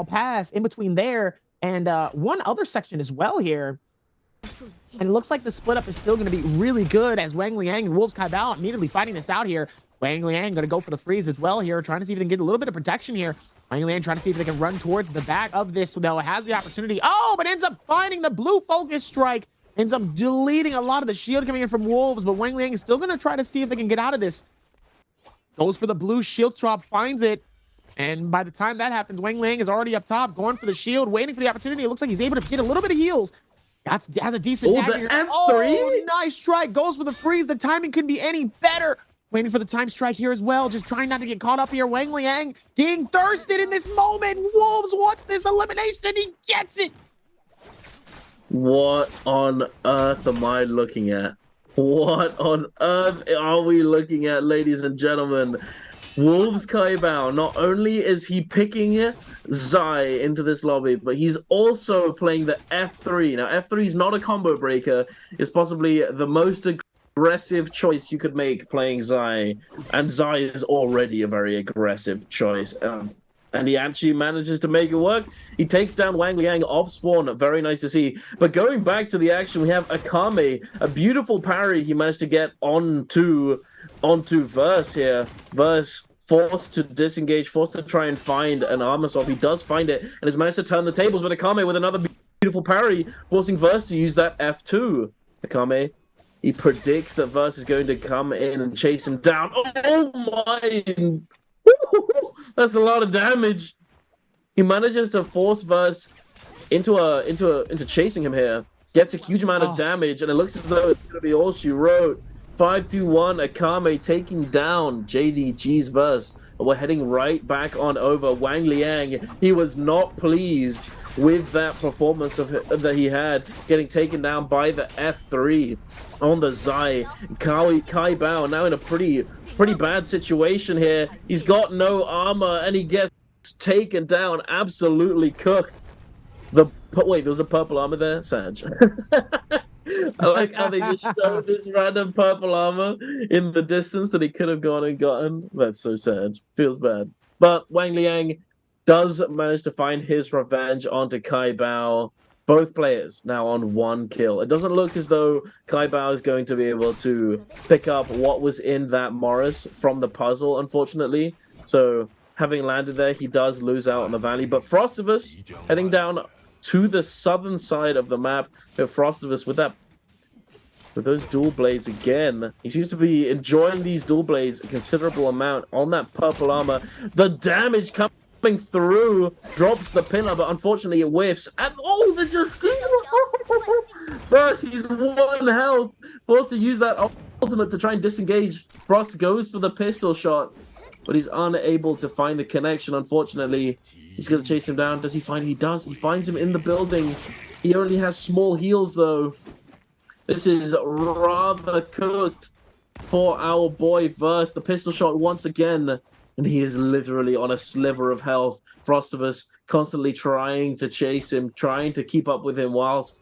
pass in between there and one other section as well here. And it looks like the split up is still going to be really good as Wang Liang and Wolves Kai Bao immediately fighting this out here. Wang Liang going to go for the freeze as well here, trying to see if they can get a little bit of protection here. Wang Liang trying to see if they can run towards the back of this, though. Has the opportunity. Oh, but ends up finding the blue focus strike. Ends up deleting a lot of the shield coming in from Wolves, but Wang Liang is still going to try to see if they can get out of this. Goes for the blue shield swap, finds it. And by the time that happens, Wang Liang is already up top, going for the shield, waiting for the opportunity. It looks like he's able to get a little bit of heals. Has a decent dagger here. F3. Oh, nice strike. Goes for the freeze. The timing couldn't be any better. Waiting for the time strike here as well. Just trying not to get caught up here. Wang Liang getting thirsted in this moment. Wolves wants this elimination. He gets it. What on earth am I looking at? What on earth are we looking at, ladies and gentlemen? Wolves Kai Bao, not only is he picking Zai into this lobby, but he's also playing the F3. Now, F3 is not a combo breaker. It's possibly the most aggressive choice you could make playing Zai. And Zai is already a very aggressive choice. And he actually manages to make it work. He takes down Wang Liang off spawn. Very nice to see. But going back to the action, we have Akame. A beautiful parry he managed to get onto Verse here. Verse forced to disengage, forced to try and find an armor swap. He does find it and has managed to turn the tables with Akame with another beautiful parry, forcing Verse to use that F2. Akame, he predicts that Verse is going to come in and chase him down. Oh my! That's a lot of damage. He manages to force Verse into chasing him here. Gets a huge amount of damage, and it looks as though it's going to be all she wrote. 5-2-1, Akame taking down JDG's Verse. We're heading right back on over. Wang Liang, he was not pleased with that performance that he had, getting taken down by the F3 on the Zai. Kai Bao now in a pretty bad situation here. He's got no armor, and he gets taken down, absolutely cooked. Wait, there was a purple armor there? Sag. I like how they just showed this random purple armor in the distance that he could have gone and gotten. That's so sad. Feels bad. But Wang Liang does manage to find his revenge onto Kai Bao. Both players now on 1 kill. It doesn't look as though Kai Bao is going to be able to pick up what was in that Morris from the puzzle, unfortunately. So having landed there, he does lose out on the valley. But Frostivus heading down to the southern side of the map. Frostivus with those dual blades again. He seems to be enjoying these dual blades a considerable amount on that purple armor. The damage coming through drops the pillar, but unfortunately it whiffs. And the Justine! First, he's 1 health. Forced to use that ultimate to try and disengage. Frost goes for the pistol shot, but he's unable to find the connection, unfortunately. He's going to chase him down. Does he find him? He does. He finds him in the building. He only has small heals, though. This is rather cooked for our boy Verse. The pistol shot once again, and he is literally on a sliver of health. Frostivus constantly trying to chase him, trying to keep up with him whilst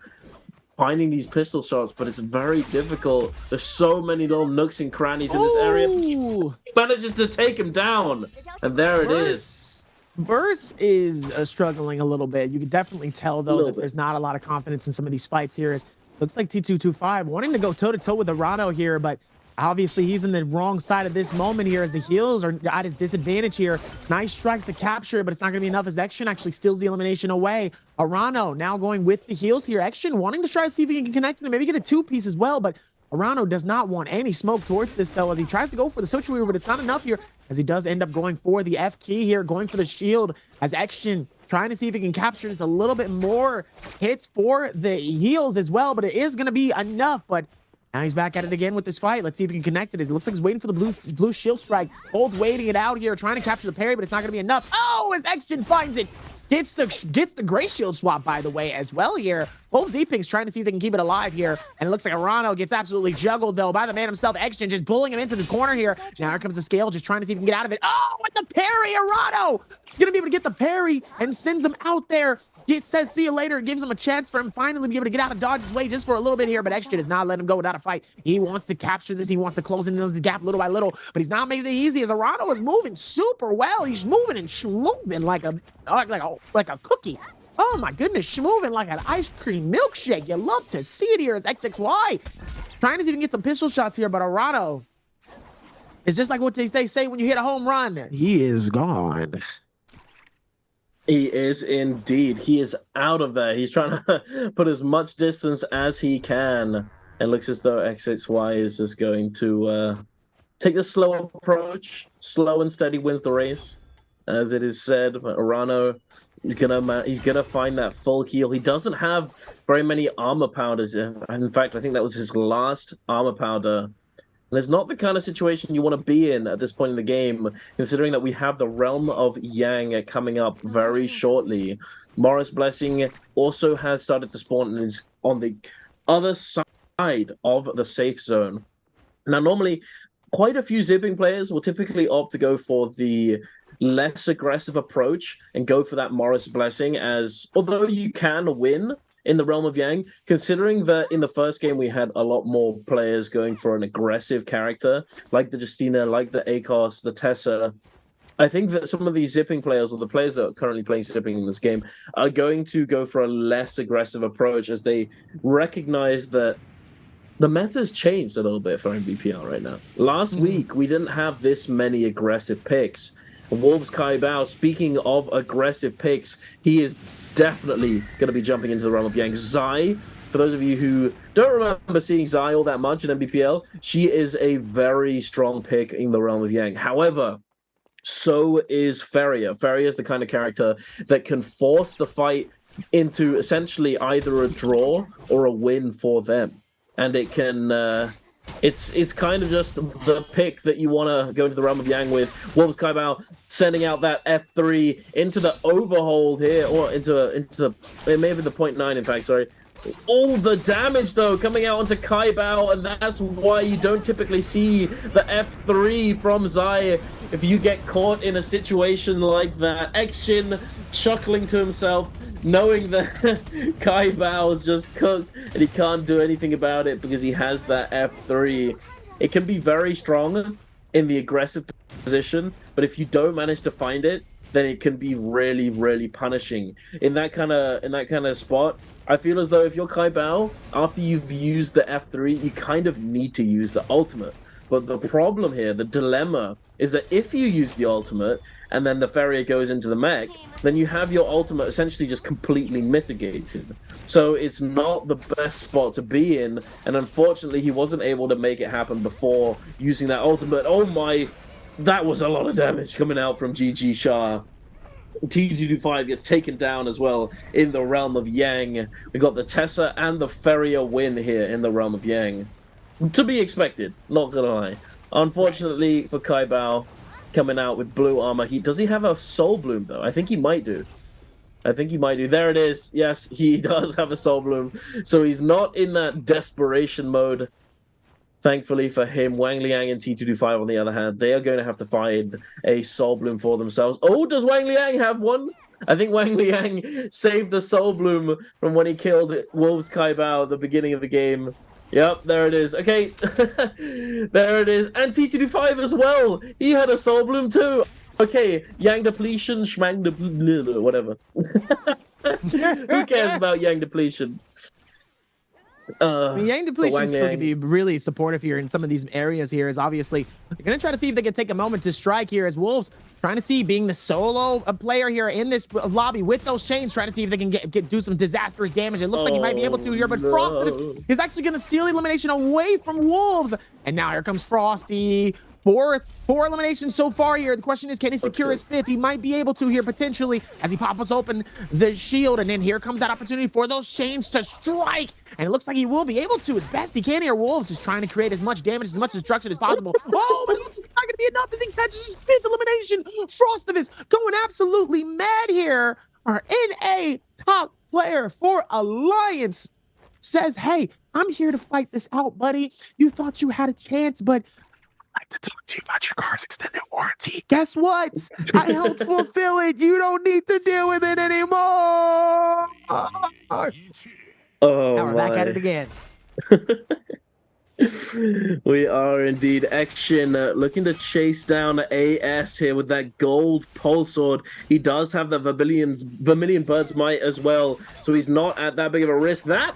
finding these pistol shots, but it's very difficult. There's so many little nooks and crannies in this area. He manages to take him down, and there it is. Verse is struggling a little bit. You can definitely tell, though, that there's not a lot of confidence in some of these fights here. Looks like T225 wanting to go toe-to-toe with Arano here, but obviously he's in the wrong side of this moment here as the heals are at his disadvantage here. Nice strikes to capture, but it's not going to be enough as Action actually steals the elimination away. Arano now going with the heals here. Action wanting to try to see if he can connect and maybe get a 2-piece as well, but Arano does not want any smoke towards this, though, as he tries to go for the Switch Weaver, but it's not enough here, as he does end up going for the F key here, going for the shield, as Action trying to see if he can capture just a little bit more hits for the heals as well, but it is going to be enough. But now he's back at it again with this fight. Let's see if he can connect it. It looks like he's waiting for the blue shield strike. Both waiting it out here, trying to capture the parry, but it's not going to be enough. Oh, as Action finds it. Gets the gray shield swap, by the way, as well here. Both Z-Pings trying to see if they can keep it alive here. And it looks like Arano gets absolutely juggled, though, by the man himself. Action just pulling him into this corner here. Now here comes the scale, just trying to see if he can get out of it. Oh, with the parry, Arano! He's going to be able to get the parry and sends him out there. He says see you later. It gives him a chance for him finally to be able to get out of Dodge's way just for a little bit here, but X does not let him go without a fight. He wants to capture this. He wants to close in the gap little by little, but he's not making it easy as Arano is moving super well. He's moving and schmoving like a cookie. Oh my goodness, moving like an ice cream milkshake. You love to see it here as XXY. Trying to see if he can get some pistol shots here, but Arano, it's just like what they say when you hit a home run. He is gone. He is indeed. He is out of there. He's trying to put as much distance as he can. It looks as though XXY is just going to take a slow approach. Slow and steady wins the race, as it is said. But Arano, he's gonna find that full heal. He doesn't have very many armor powders. In fact, I think that was his last armor powder. And it's not the kind of situation you want to be in at this point in the game, considering that we have the Realm of Yang coming up very shortly. Morris Blessing also has started to spawn and is on the other side of the safe zone. Now, normally, quite a few zipping players will typically opt to go for the less aggressive approach and go for that Morris Blessing, as although you can win in the Realm of Yang, considering that in the first game we had a lot more players going for an aggressive character, like the Justina, like the Akos, the Tessa. I think that some of these zipping players, or the players that are currently playing zipping in this game, are going to go for a less aggressive approach as they recognize that the meta's changed a little bit for NBPL right now. Last week, we didn't have this many aggressive picks. Wolves Kai Bao, speaking of aggressive picks, he is definitely going to be jumping into the Realm of Yang. Zai, for those of you who don't remember seeing Zai all that much in NBPL, she is a very strong pick in the Realm of Yang. However, so is Feria. Feria is the kind of character that can force the fight into essentially either a draw or a win for them. And it can... It's kind of just the pick that you want to go into the Realm of Yang with. Wolves Kai Bao sending out that F3 into the overhold here, or into the, it may have been the 0.9 in fact, sorry. All the damage though coming out onto Kai Bao, and that's why you don't typically see the F3 from Zai if you get caught in a situation like that. Xshin chuckling to himself, knowing that Kai Bao is just cooked and he can't do anything about it because he has that F3. It can be very strong in the aggressive position, but if you don't manage to find it, then it can be really, really punishing. In that kind of spot, I feel as though if you're Kai Bao, after you've used the F3, you kind of need to use the ultimate. But the problem here, the dilemma, is that if you use the ultimate and then the Feria goes into the mech, then you have your ultimate essentially just completely mitigated. So it's not the best spot to be in, and unfortunately he wasn't able to make it happen before using that ultimate. Oh my, that was a lot of damage coming out from GG Shah. T225 gets taken down as well in the Realm of Yang. We got the Tessa and the Feria win here in the Realm of Yang. To be expected, not gonna lie. Unfortunately for Kai Bao, coming out with blue armor. Does he have a Soul Bloom though? I think he might do. There it is. Yes, he does have a Soul Bloom. So he's not in that desperation mode. Thankfully for him, Wang Liang and T225 on the other hand, they are going to have to find a Soul Bloom for themselves. Oh, does Wang Liang have one? I think Wang Liang saved the Soul Bloom from when he killed Wolves Kai Bao at the beginning of the game. Yep, there it is. Okay, there it is. And T225 as well. He had a Soul Bloom too. Okay, Yang Depletion, Schmang Depletion, whatever. Who cares about Yang Depletion? Yang Depletion still can be really supportive here in some of these areas here. Is obviously they're going to try to see if they can take a moment to strike here as Wolves trying to see, being the solo player here in this lobby with those chains, trying to see if they can do some disastrous damage. It looks like he might be able to here, but no. Frosty is actually going to steal elimination away from Wolves. And now here comes Frosty. Four eliminations so far here. The question is, can he secure his fifth? He might be able to here potentially as he pops open the shield. And then here comes that opportunity for those chains to strike. And it looks like he will be able to as best he can here. Wolves is trying to create as much damage, as much destruction as possible. Oh, but it looks like it's not going to be enough as he catches his fifth elimination. Frostivus going absolutely mad here. Our NA top player for Alliance says, hey, I'm here to fight this out, buddy. You thought you had a chance, but to talk to you about your car's extended warranty. Guess what? I helped fulfill it. You don't need to deal with it anymore. back at it again. We are indeed. Action looking to chase down AS here with that gold pole sword. He does have the Vermilion Bird's Might as well, so he's not at that big of a risk. That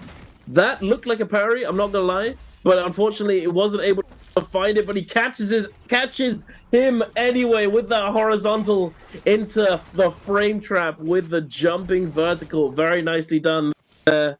looked like a parry, I'm not gonna lie, but unfortunately it wasn't able to find it, but he catches him anyway with that horizontal into the frame trap with the jumping vertical. Very nicely done there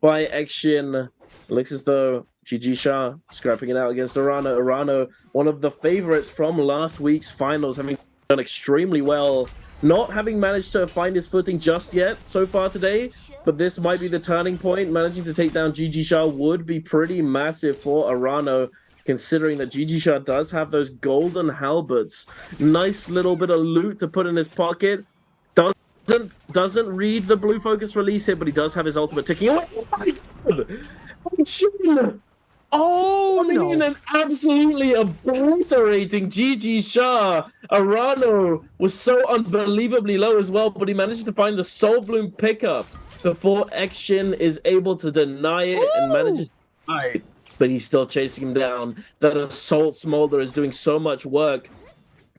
by Action. Looks as though GG Shah scrapping it out against Arano. Arano, one of the favorites from last week's finals, having done extremely well, not having managed to find his footing just yet so far today, but this might be the turning point. Managing to take down GG Shah would be pretty massive for Arano, considering that GG Shah does have those golden halberds. Nice little bit of loot to put in his pocket. Doesn't read the blue focus release here, but he does have his ultimate ticking away. Oh, no. An absolutely obliterating GG Shah. Arano was so unbelievably low as well, but he managed to find the Soul Bloom pickup before Action is able to deny it and manages to fight. But he's still chasing him down. That Assault Smolder is doing so much work,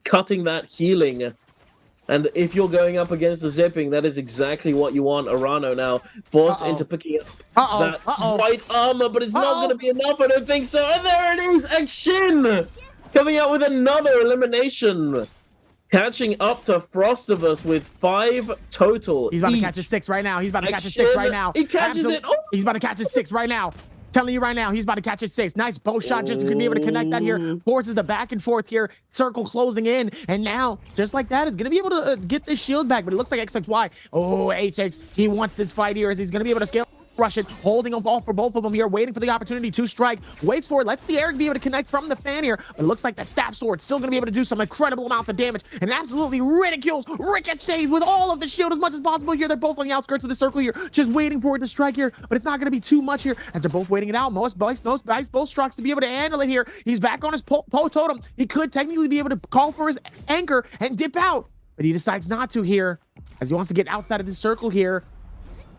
cutting that healing. And if you're going up against the zipping, that is exactly what you want. Arano now forced into picking up that white armor, but it's not going to be enough. I don't think so. And there it is, Action coming out with another elimination, catching up to Frostivus with 5 total. He's about to catch his 6 right now. He's about to catch his 6 right now. He catches it. Oh. He's about to catch his 6 right now. Telling you right now, he's about to catch his 6. Nice bow shot just to be able to connect that here. Forces the back and forth here. Circle closing in. And now, just like that, is going to be able to get this shield back. But it looks like XXY. Oh, HX, he wants this fight here as he's going to be able to scale. Rush it, holding them off for both of them here, waiting for the opportunity to strike. Waits for it, lets the Eric be able to connect from the fan here. But it looks like that staff sword still going to be able to do some incredible amounts of damage and absolutely ridicules, ricochets with all of the shield as much as possible here. They're both on the outskirts of the circle here, just waiting for it to strike here. But it's not going to be too much here as they're both waiting it out. Most both strikes to be able to handle it here. He's back on his pole totem. He could technically be able to call for his anchor and dip out, but he decides not to here as he wants to get outside of this circle here.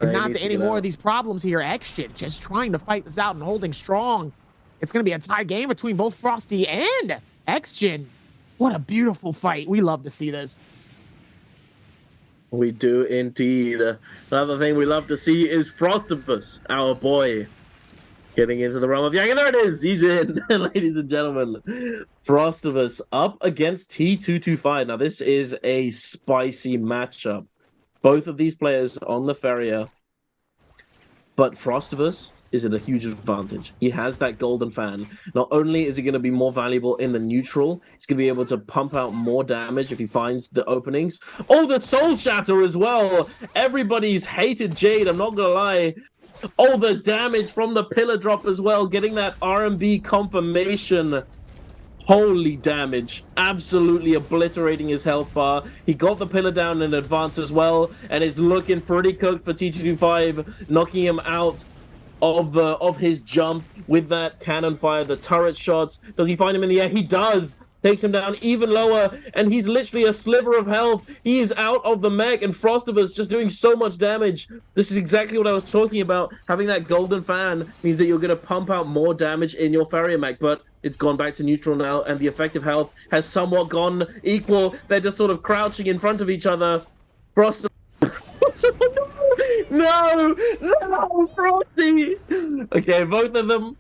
And not to any more of these problems here. Action just trying to fight this out and holding strong. It's going to be a tie game between both Frosty and Action. What a beautiful fight. We love to see this. We do indeed. Another thing we love to see is Frostivus, our boy, getting into the realm of Yang. And there it is. He's in, ladies and gentlemen. Frostivus up against T225. Now, this is a spicy matchup. Both of these players on the Ferrier, but Frostivus is at a huge advantage. He has that golden fan. Not only is he going to be more valuable in the neutral, he's going to be able to pump out more damage if he finds the openings. Oh, the Soul Shatter as well. Everybody's hated Jade, I'm not going to lie. Oh, the damage from the pillar drop as well, getting that RMB confirmation. Holy damage. Absolutely obliterating his health bar. He got the pillar down in advance as well, and it's looking pretty cooked for T225, knocking him out of his jump with that cannon fire, the turret shots. Does he find him in the air? He does. Takes him down even lower, and he's literally a sliver of health. He is out of the mech, and Frostivus just doing so much damage. This is exactly what I was talking about. Having that golden fan means that you're going to pump out more damage in your Farrier mech, but it's gone back to neutral now, and the effective health has somewhat gone equal. They're just sort of crouching in front of each other. Frostivus... No, Frosty! Okay, both of them...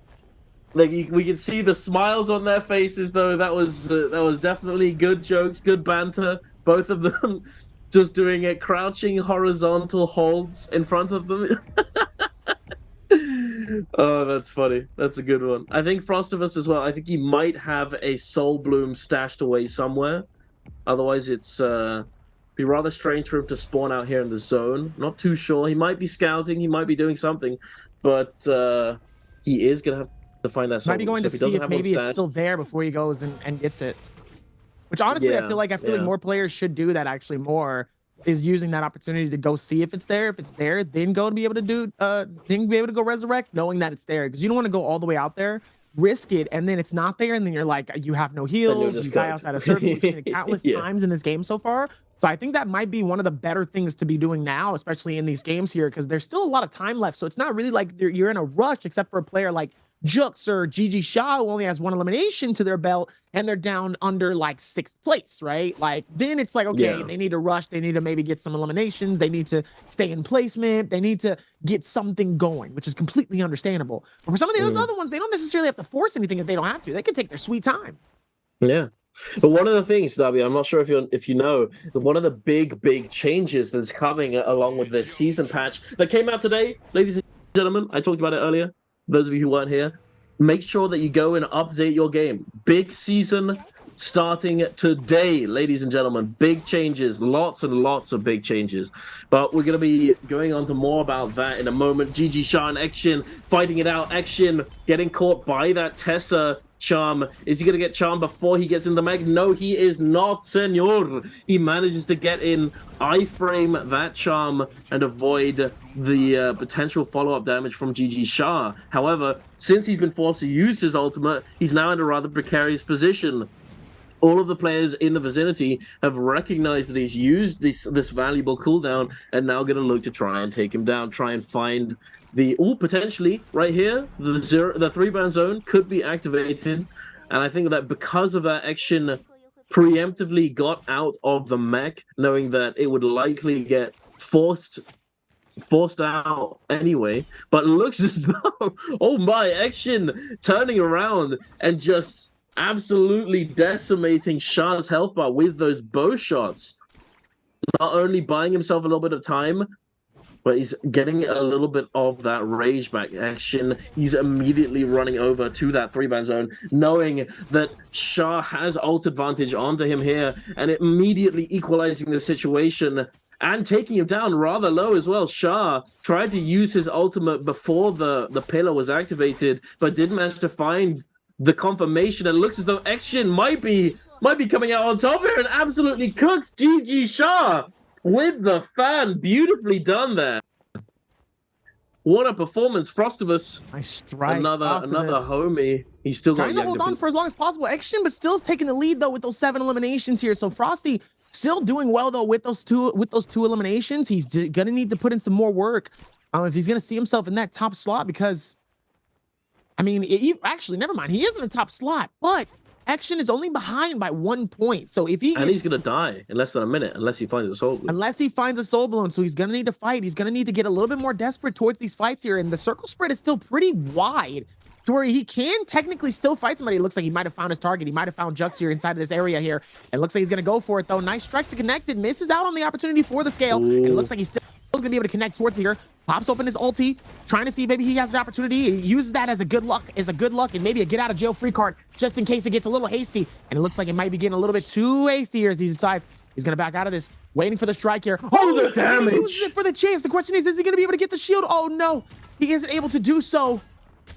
Like we can see the smiles on their faces, though. That was definitely good jokes, good banter. Both of them just doing it, crouching horizontal holds in front of them. Oh, that's funny. That's a good one. I think Frostivus as well. I think he might have a Soul Bloom stashed away somewhere. Otherwise, it's be rather strange for him to spawn out here in the zone. Not too sure. He might be scouting. He might be doing something, but he is gonna have to find that. Might be going to see if maybe it's still there before he goes and gets it. Which honestly, I feel like more players should do that. Actually, more is using that opportunity to go see if it's there. If it's there, then go to be able to do then be able to go resurrect, knowing that it's there, because you don't want to go all the way out there, risk it, and then it's not there, and then you're like, you have no heals, you die outside of circle. We've seen it countless times in this game so far. So I think that might be one of the better things to be doing now, especially in these games here, because there's still a lot of time left. So it's not really like you're in a rush, except for a player like Jux or GG Shaw, who only has 1 elimination to their belt, and they're down under like 6th place, right? Like then it's like, okay, they need to rush. They need to maybe get some eliminations. They need to stay in placement. They need to get something going, which is completely understandable. But for some of the other ones, they don't necessarily have to force anything if they don't have to. They can take their sweet time. Yeah. But one of the things, Darby, I'm not sure if you know, one of the big changes that's coming along with this season patch that came out today, ladies and gentlemen, I talked about it earlier. Those of you who weren't here, make sure that you go and update your game. Big season starting today, ladies and gentlemen. Big changes, lots and lots of big changes. But we're going to be going on to more about that in a moment. GG Shaw and Action fighting it out. Action getting caught by that Tessa charm. Is he going to get charmed before he gets in the mag? No, he is not, senor. He manages to get in, iframe that charm, and avoid the potential follow-up damage from GG Shah. However, since he's been forced to use his ultimate, he's now in a rather precarious position. All of the players in the vicinity have recognized that he's used this valuable cooldown and now going to look to try and take him down, try and find the potentially right here, the 3-ban zone could be activated. And I think that because of that, Action preemptively got out of the mech, knowing that it would likely get forced out anyway. But it looks as though, oh my, Action turning around and just absolutely decimating Shah's health bar with those bow shots. Not only buying himself a little bit of time, but he's getting a little bit of that rage back. Action, he's immediately running over to that 3-ban zone, knowing that Shah has ult advantage onto him here, and immediately equalizing the situation and taking him down rather low as well. Shah tried to use his ultimate before the pillar was activated, but didn't manage to find the confirmation. And it looks as though Action might be coming out on top here and absolutely cooks GG Shah with the fan. Beautifully done there. What a performance. Frostivus. Nice strike. Another homie. He's still trying to hold on for as long as possible. Action, but still taking the lead though with those 7 eliminations here. So Frosty still doing well though with those two eliminations. He's gonna need to put in some more work if he's gonna see himself in that top slot, because I mean, actually, never mind. He is in the top slot, but Action is only behind by 1 point. So if he he's gonna die in less than a minute unless he finds a soul balloon. Unless he finds a soul balloon, so he's gonna need to fight. He's gonna need to get a little bit more desperate towards these fights here, and the circle spread is still pretty wide to where he can technically still fight somebody. It looks like he might have found his target. He might have found Jux here inside of this area here. It looks like he's gonna go for it though. Nice strikes to connected, misses out on the opportunity for the scale. And it looks like he's still gonna be able to connect towards here. Pops open his ulti, trying to see if maybe he has the opportunity. He uses that as a good luck, and maybe a get out of jail free card just in case it gets a little hasty. And it looks like it might be getting a little bit too hasty here as he decides he's gonna back out of this, waiting for the strike here. Oh, the damage! He loses it for the chance. The question is he gonna be able to get the shield? Oh no, he isn't able to do so.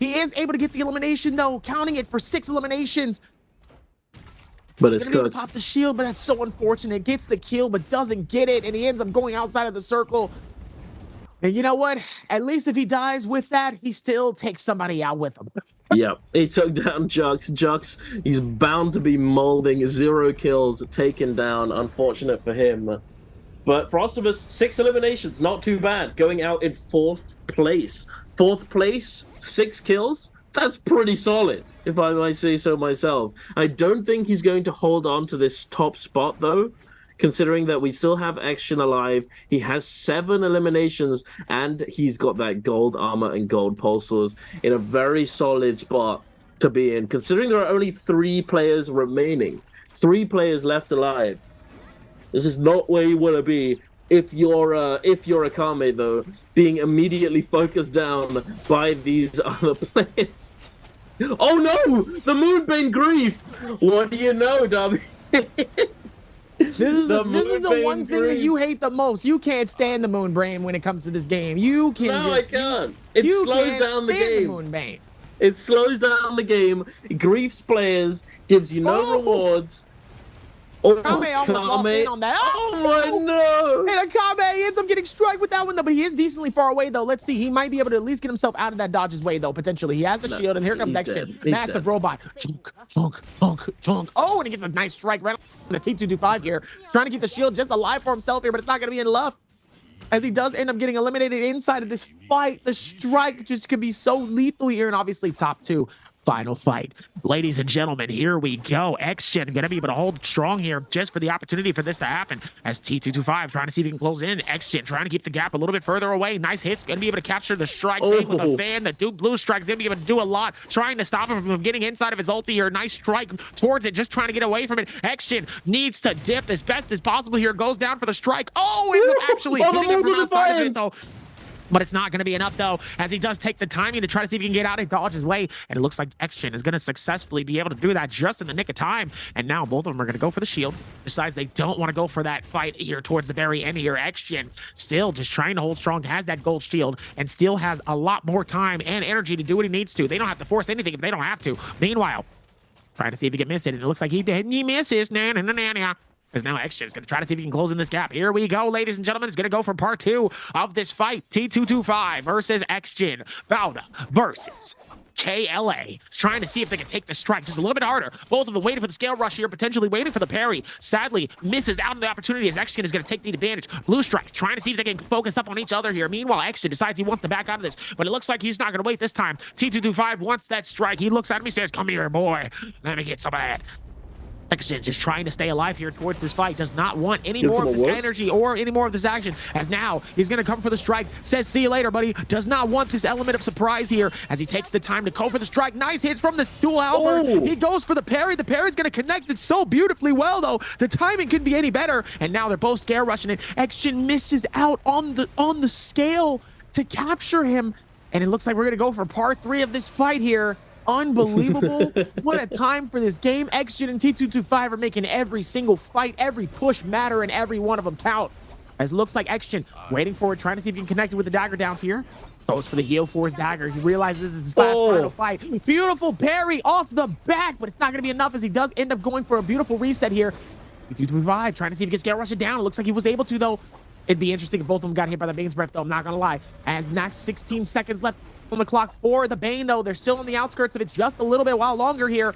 He is able to get the elimination though, counting it for 6 eliminations. But it's gonna pop the shield, but that's so unfortunate. Gets the kill, but doesn't get it, and he ends up going outside of the circle. And you know what? At least if he dies with that, he still takes somebody out with him. Yeah, he took down Jux. Jux, he's bound to be molding. 0 kills taken down. Unfortunate for him. But Frostivus, 6 eliminations. Not too bad. Going out in 4th place. 4th place, 6 kills. That's pretty solid, if I might say so myself. I don't think he's going to hold on to this top spot, though, considering that we still have Action alive. He has 7 eliminations, and he's got that gold armor and gold pulse sword in a very solid spot to be in, considering there are only 3 players remaining. 3 players left alive. This is not where you want to be if you're Akame, though, being immediately focused down by these other players. Oh no! The Moonbane Grief! What do you know, Darby? This is the one thing that you hate the most. You can't stand the Moonbane when it comes to this game. You can I can't. It slows down the game. Moonbane. It slows down the game. It griefs players, gives you no rewards. Kame almost lost in on that. Oh, no. And Akame ends up getting strike with that one, though, but he is decently far away, though. Let's see. He might be able to at least get himself out of that dodge's way, though, potentially. He has the shield, and here comes Action. Massive robot. Chunk, chunk, chunk, chunk. Oh, and he gets a nice strike right on the T225 here. Trying to keep the shield just alive for himself here, but it's not going to be enough, as he does end up getting eliminated inside of this fight. The strike just could be so lethal here, and obviously top two. Final fight. Ladies and gentlemen, here we go. X-Gen going to be able to hold strong here just for the opportunity for this to happen, as T225 trying to see if he can close in. X-Gen trying to keep the gap a little bit further away. Nice hits. Going to be able to capture the strike. Same with the fan. The Duke Blue strike going to be able to do a lot. Trying to stop him from getting inside of his ulti here. Nice strike towards it. Just trying to get away from it. X-Gen needs to dip as best as possible here. Goes down for the strike. Oh, ends up actually hitting him from outside of it, though. But it's not going to be enough, though, as he does take the timing to try to see if he can get out and dodge his way. And it looks like X-Gen is going to successfully be able to do that just in the nick of time. And now both of them are going to go for the shield. Besides, they don't want to go for that fight here towards the very end here. X-Gen still just trying to hold strong, has that gold shield, and still has a lot more time and energy to do what he needs to. They don't have to force anything if they don't have to. Meanwhile, trying to see if he can miss it, and it looks like he did. He misses. Because now X-Gen is going to try to see if he can close in this gap. Here we go, ladies and gentlemen. It's going to go for part two of this fight. T225 versus X-Gen. Bauda versus KLA. Trying to see if they can take the strike just a little bit harder. Both of them waiting for the scale rush here, potentially waiting for the parry. Sadly, misses out on the opportunity as X-Gen is going to take the advantage. Blue strikes, trying to see if they can focus up on each other here. Meanwhile, X-Gen decides he wants to back out of this, but it looks like he's not going to wait this time. T225 wants that strike. He looks at him, he says, "Come here, boy. Let me get some of that." X-Gen just trying to stay alive here towards this fight. Does not want any more of this energy or any more of this action, as now he's going to come for the strike. Says, "See you later, buddy." Does not want this element of surprise here, as he takes the time to go for the strike. Nice hits from the dual Albert. He goes for the parry. The parry's going to connect it so beautifully well, though. The timing couldn't be any better, and now they're both scare rushing it. X-Gen misses out on the scale to capture him, and it looks like we're going to go for part three of this fight here. Unbelievable. What a time for this game. X-Gen and T225 are making every single fight, every push matter, and every one of them count. As it looks like X-Gen waiting for it, trying to see if he can connect it with the dagger downs here. Goes for the heal for his dagger. He realizes it's his last final fight. Beautiful parry off the bat, but it's not going to be enough, as he does end up going for a beautiful reset here. T225 trying to see if he can scale rush it down. It looks like he was able to, though. It'd be interesting if both of them got hit by the Bane's Breath, though. I'm not going to lie. As next 16 seconds left on the clock for the Bane, though. They're still on the outskirts of it just a little bit while longer here.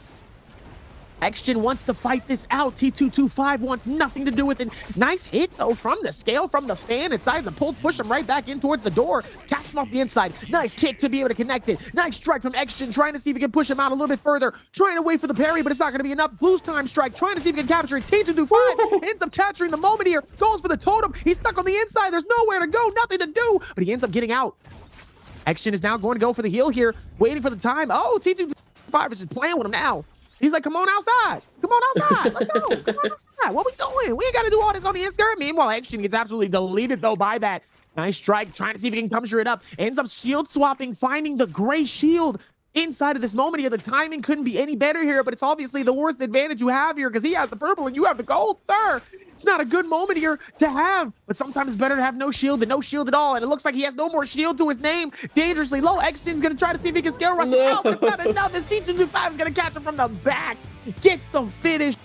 X-Gen wants to fight this out. T225 wants nothing to do with it. Nice hit, though, from the scale, from the fan. It decides to push him right back in towards the door. Catch him off the inside. Nice kick to be able to connect it. Nice strike from X-Gen, trying to see if he can push him out a little bit further. Trying to wait for the parry, but it's not going to be enough. Blue's time strike, trying to see if he can capture it. T225 ends up capturing the moment here. Goes for the totem. He's stuck on the inside. There's nowhere to go, nothing to do, but he ends up getting out. X-Gen is now going to go for the heal here, waiting for the time. Oh, T225 is just playing with him now. He's like, "Come on outside. Come on outside. Let's go. Come on outside. What we doing? We ain't got to do all this on the insert." Meanwhile, X-Gen gets absolutely deleted, though, by that. Nice strike, trying to see if he can conjure it up. Ends up shield swapping, finding the gray shield inside of this moment here. The timing couldn't be any better here, but it's obviously the worst advantage you have here, because he has the purple and you have the gold, sir. It's not a good moment here to have, but sometimes it's better to have no shield than no shield at all. And it looks like he has no more shield to his name. Dangerously low. X-Gen's going to try to see if he can scale rush it out, but it's not enough. This T225 is going to catch him from the back. Gets the finish.